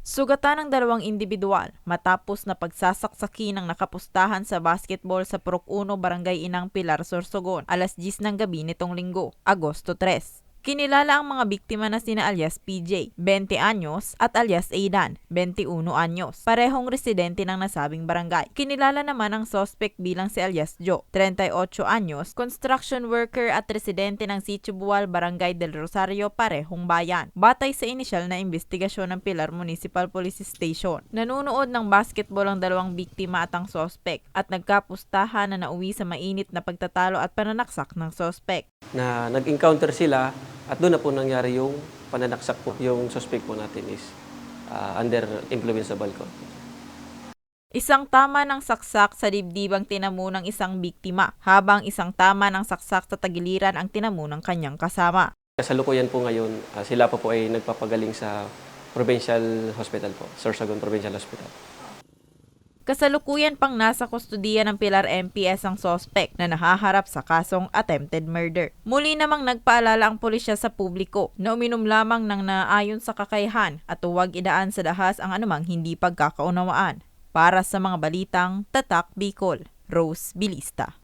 Sugatan ng dalawang individual matapos na pagsasaksakin ng nakapustahan sa basketball sa Purok 1 Barangay Inang Pilar, Sorsogon, alas 10 ng gabi nitong Linggo, Agosto 3. Kinilala ang mga biktima na sina alias PJ, 20 anyos, at alias Aidan, 21 anyos, parehong residente ng nasabing barangay. Kinilala naman ang suspect bilang si alias Joe, 38 anyos, construction worker at residente ng Sitio Buwal, Barangay del Rosario, parehong bayan. Batay sa inisyal na investigasyon ng Pilar Municipal Police Station, nanunood ng basketball ang dalawang biktima at ang suspect at nagkapustahan na nauwi sa mainit na pagtatalo at pananaksak ng suspect. Na nag-encounter sila at doon na po nangyari yung pananaksak po. Yung suspect po natin is under influence of alcohol. Isang tama ng saksak sa dibdib ang tinamo ng isang biktima, habang isang tama ng saksak sa tagiliran ang tinamo ng kanyang kasama. Kasalukuyan po ngayon, sila po ay nagpapagaling sa Provincial Hospital po, Sorsogon Provincial Hospital. Kasalukuyan pang nasa kustudiya ng Pilar MPS ang suspect na nahaharap sa kasong attempted murder. Muli namang nagpaalala ang pulisya sa publiko na uminom lamang ng naayon sa kakayahan at huwag idaan sa dahas ang anumang hindi pagkakaunawaan. Para sa mga balitang Tatak Bicol, Rose Bilista.